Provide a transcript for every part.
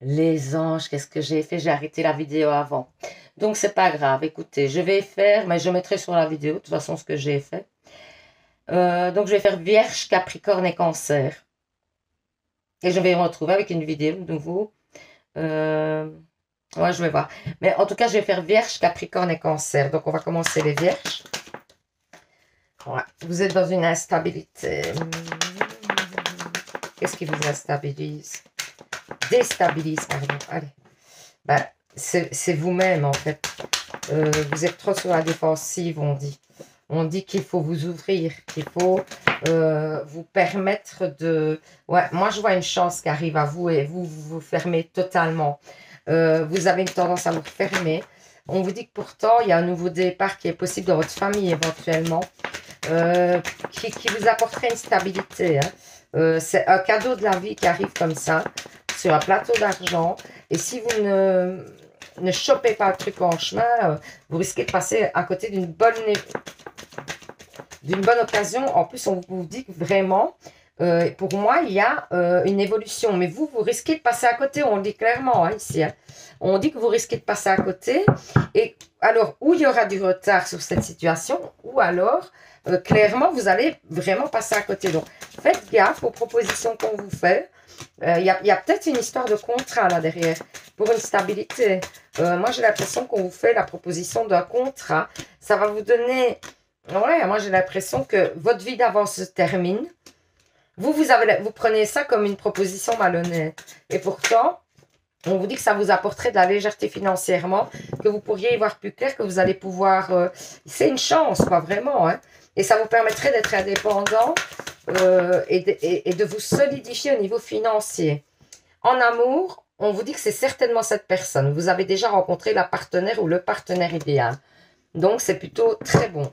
Les anges, qu'est-ce que j'ai fait? J'ai arrêté la vidéo avant. Donc, c'est pas grave. Écoutez, je vais faire, mais je mettrai sur la vidéo, de toute façon, ce que j'ai fait. Donc, je vais faire Vierge, Capricorne et Cancer. Et je vais me retrouver avec une vidéo de nouveau. Euh, ouais, je vais voir. Mais en tout cas, je vais faire Vierge, Capricorne et Cancer. Donc, on va commencer les Vierges. Ouais. Vous êtes dans une instabilité. Qu'est-ce qui vous instabilise? Déstabilise, pardon. Allez. Ben, c'est vous-même, en fait. Vous êtes trop sur la défensive, on dit. On dit qu'il faut vous ouvrir, qu'il faut vous permettre de... Ouais, moi, je vois une chance qui arrive à vous et vous vous fermez totalement. Vous avez une tendance à vous fermer. On vous dit que pourtant, il y a un nouveau départ qui est possible dans votre famille éventuellement, qui vous apporterait une stabilité. Hein. C'est un cadeau de la vie qui arrive comme ça, sur un plateau d'argent. Et si vous ne chopez pas le truc en chemin, vous risquez de passer à côté d'une bonne occasion. En plus, on vous dit que vraiment, pour moi, il y a une évolution. Mais vous risquez de passer à côté. On le dit clairement hein, ici. Hein. On dit que vous risquez de passer à côté. Et alors, ou il y aura du retard sur cette situation, ou alors, clairement, vous allez vraiment passer à côté. Donc, faites gaffe aux propositions qu'on vous fait. Il y a peut-être une histoire de contrat là derrière, pour une stabilité. Moi, j'ai l'impression qu'on vous fait la proposition d'un contrat. Ça va vous donner... Ouais, moi, j'ai l'impression que votre vie d'avant se termine. Vous prenez ça comme une proposition malhonnête. Et pourtant, on vous dit que ça vous apporterait de la légèreté financièrement, que vous pourriez y voir plus clair, que vous allez pouvoir... c'est une chance, quoi, vraiment. Hein. Et ça vous permettrait d'être indépendant et de vous solidifier au niveau financier. En amour, on vous dit que c'est certainement cette personne. Vous avez déjà rencontré la partenaire ou le partenaire idéal. Donc, c'est plutôt très bon.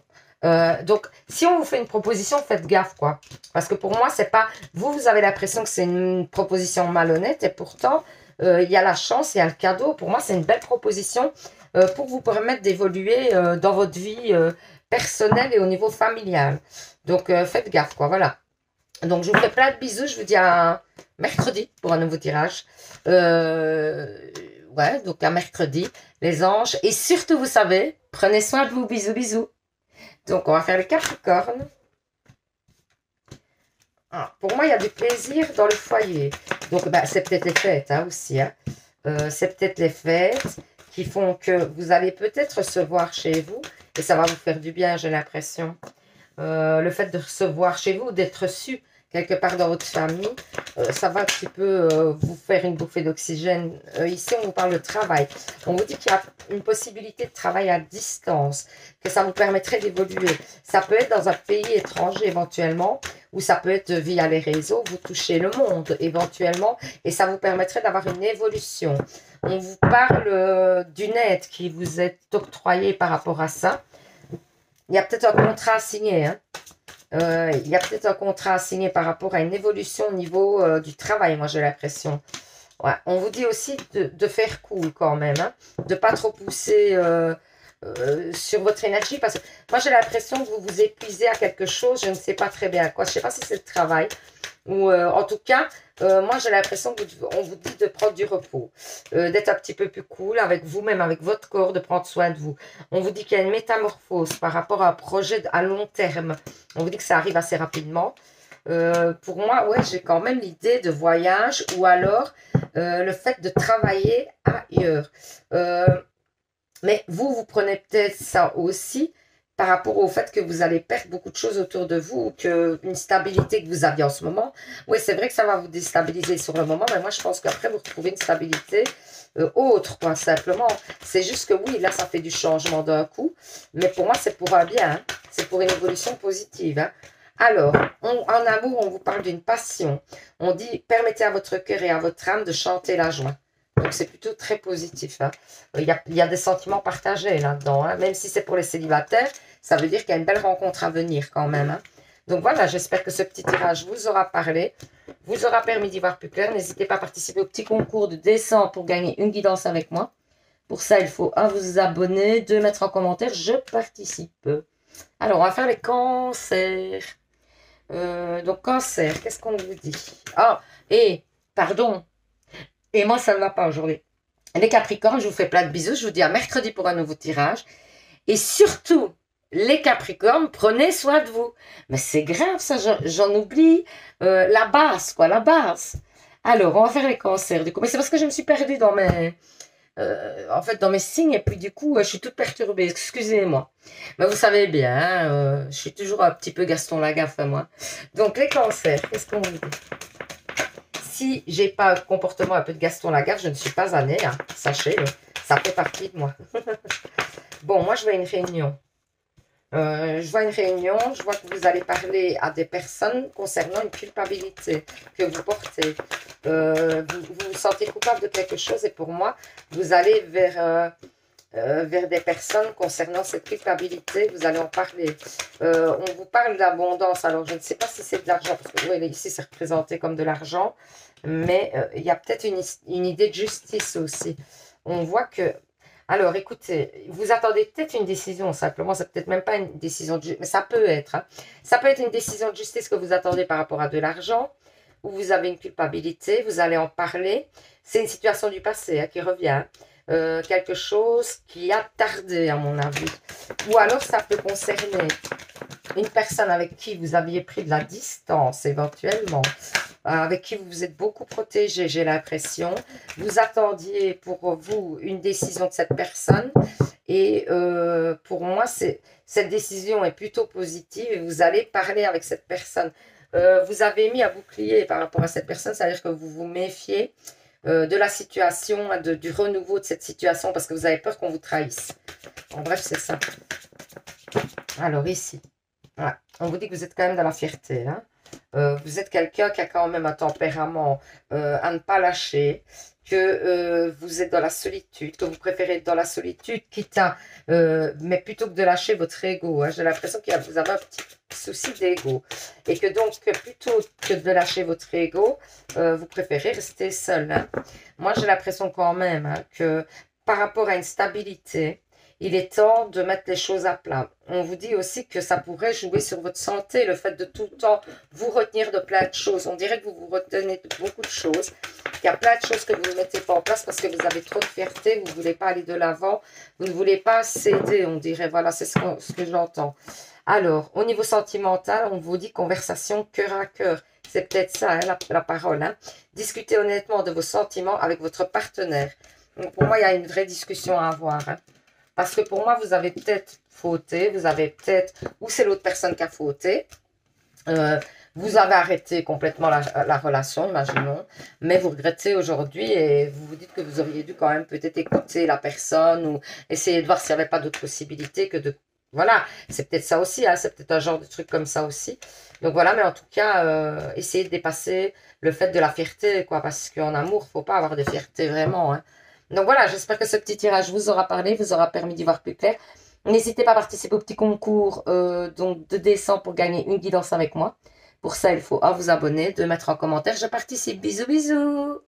Donc, si on vous fait une proposition, faites gaffe, quoi. Parce que pour moi, c'est pas... Vous avez l'impression que c'est une proposition malhonnête et pourtant, il y a la chance, il y a le cadeau. Pour moi, c'est une belle proposition pour vous permettre d'évoluer dans votre vie personnelle et au niveau familial. Donc, faites gaffe, quoi. Voilà. Donc, je vous fais plein de bisous. Je vous dis à mercredi pour un nouveau tirage. Ouais, donc à mercredi, les anges. Et surtout, vous savez, prenez soin de vous. Bisous, bisous. Donc, on va faire le Capricorne. Ah, pour moi, il y a du plaisir dans le foyer. Donc, bah, c'est peut-être les fêtes hein, aussi. Hein. C'est peut-être les fêtes qui font que vous allez peut-être recevoir chez vous. Et ça va vous faire du bien, j'ai l'impression. Le fait de recevoir chez vous, d'être reçu quelque part dans votre famille, ça va un petit peu vous faire une bouffée d'oxygène. Ici, on vous parle de travail. On vous dit qu'il y a une possibilité de travail à distance, que ça vous permettrait d'évoluer. Ça peut être dans un pays étranger éventuellement, ou ça peut être via les réseaux, vous touchez le monde éventuellement, et ça vous permettrait d'avoir une évolution. On vous parle d'une aide qui vous est octroyée par rapport à ça. Il y a peut-être un contrat à signer. Hein. Il y a peut-être un contrat à signer par rapport à une évolution au niveau du travail, moi j'ai l'impression. Ouais. On vous dit aussi de faire cool quand même, hein, de ne pas trop pousser sur votre énergie parce que moi j'ai l'impression que vous vous épuisez à quelque chose, je ne sais pas très bien quoi. Je ne sais pas si c'est le travail ou en tout cas, moi j'ai l'impression qu'on vous dit de prendre du repos, d'être un petit peu plus cool avec vous-même, avec votre corps, de prendre soin de vous. On vous dit qu'il y a une métamorphose par rapport à un projet à long terme. On vous dit que ça arrive assez rapidement. Pour moi, ouais, j'ai quand même l'idée de voyage ou alors le fait de travailler ailleurs. Mais vous prenez peut-être ça aussi par rapport au fait que vous allez perdre beaucoup de choses autour de vous, ou que une stabilité que vous aviez en ce moment. Oui, c'est vrai que ça va vous déstabiliser sur le moment, mais moi, je pense qu'après, vous retrouvez une stabilité autre, quoi, simplement. C'est juste que oui, là, ça fait du changement d'un coup, mais pour moi, c'est pour un bien, hein. C'est pour une évolution positive. Hein. Alors, en amour, on vous parle d'une passion. On dit, permettez à votre cœur et à votre âme de chanter la joie. Donc, c'est plutôt très positif. Hein. Il y a des sentiments partagés là-dedans. Hein. Même si c'est pour les célibataires, ça veut dire qu'il y a une belle rencontre à venir quand même. Hein. Donc voilà, j'espère que ce petit tirage vous aura parlé, vous aura permis d'y voir plus clair. N'hésitez pas à participer au petit concours de dessin pour gagner une guidance avec moi. Pour ça, il faut un vous abonner, deux mettre en commentaire, je participe. Alors, on va faire les cancers. Donc, cancer, qu'est-ce qu'on vous dit? Ah, et, pardon, Et moi, ça ne va pas aujourd'hui. Les Capricornes, je vous fais plein de bisous. Je vous dis à mercredi pour un nouveau tirage. Et surtout, les Capricornes, prenez soin de vous. Mais c'est grave ça, j'en oublie. La base, quoi, la base. Alors, on va faire les cancers du coup. Mais c'est parce que je me suis perdue dans mes... en fait, dans mes signes. Et puis du coup, je suis toute perturbée. Excusez-moi. Mais vous savez bien, je suis toujours un petit peu Gaston Lagaffe, moi. Donc, les cancers, qu'est-ce qu'on vous dit? Si j'ai pas un comportement un peu de Gaston Lagaffe, je ne suis pas année, hein, sachez-le. Ça fait partie de moi. Bon, moi, je vais à une réunion. Je vois une réunion, je vois que vous allez parler à des personnes concernant une culpabilité que vous portez. Vous vous sentez coupable de quelque chose et pour moi, vous allez vers des personnes concernant cette culpabilité, vous allez en parler. On vous parle d'abondance, alors je ne sais pas si c'est de l'argent, parce que oui, ici c'est représenté comme de l'argent, mais il y a peut-être une idée de justice aussi. On voit que alors, écoutez, vous attendez peut-être une décision, simplement, c'est peut-être même pas une décision de justice, mais ça peut être. Hein. Ça peut être une décision de justice que vous attendez par rapport à de l'argent, où vous avez une culpabilité, vous allez en parler. C'est une situation du passé hein, qui revient. Quelque chose qui a tardé, à mon avis. Ou alors, ça peut concerner une personne avec qui vous aviez pris de la distance, éventuellement, avec qui vous vous êtes beaucoup protégé, j'ai l'impression. Vous attendiez pour vous une décision de cette personne et pour moi, cette décision est plutôt positive et vous allez parler avec cette personne. Vous avez mis un bouclier par rapport à cette personne, c'est-à-dire que vous vous méfiez de la situation, du renouveau de cette situation parce que vous avez peur qu'on vous trahisse. En bref, c'est ça. Alors ici, ouais, on vous dit que vous êtes quand même dans la fierté, hein. Vous êtes quelqu'un qui a quand même un tempérament à ne pas lâcher, que vous êtes dans la solitude, que vous préférez être dans la solitude, quitte à, mais plutôt que de lâcher votre ego. Hein, j'ai l'impression que vous avez un petit souci d'ego. Et que donc, plutôt que de lâcher votre ego, vous préférez rester seul. Hein. Moi, j'ai l'impression quand même hein, que par rapport à une stabilité, il est temps de mettre les choses à plat. On vous dit aussi que ça pourrait jouer sur votre santé, le fait de tout le temps vous retenir de plein de choses. On dirait que vous vous retenez de beaucoup de choses. Il y a plein de choses que vous ne mettez pas en place parce que vous avez trop de fierté, vous ne voulez pas aller de l'avant, vous ne voulez pas céder, on dirait. Voilà, c'est ce que j'entends. Alors, au niveau sentimental, on vous dit conversation cœur à cœur. C'est peut-être ça, hein, la parole. Hein. Discutez honnêtement de vos sentiments avec votre partenaire. Donc, pour moi, il y a une vraie discussion à avoir. Hein. Parce que pour moi, vous avez peut-être fauté, vous avez peut-être, ou c'est l'autre personne qui a fauté, vous avez arrêté complètement la relation, imaginons, mais vous regrettez aujourd'hui et vous vous dites que vous auriez dû quand même peut-être écouter la personne ou essayer de voir s'il n'y avait pas d'autres possibilités que de... Voilà, c'est peut-être ça aussi, hein, c'est peut-être un genre de truc comme ça aussi. Donc voilà, mais en tout cas, essayez de dépasser le fait de la fierté, quoi, parce qu'en amour, il ne faut pas avoir de fierté vraiment, hein. Donc voilà, j'espère que ce petit tirage vous aura parlé, vous aura permis d'y voir plus clair. N'hésitez pas à participer au petit concours donc de décembre pour gagner une guidance avec moi. Pour ça, il faut vous abonner, de mettre en commentaire. Je participe. Bisous, bisous.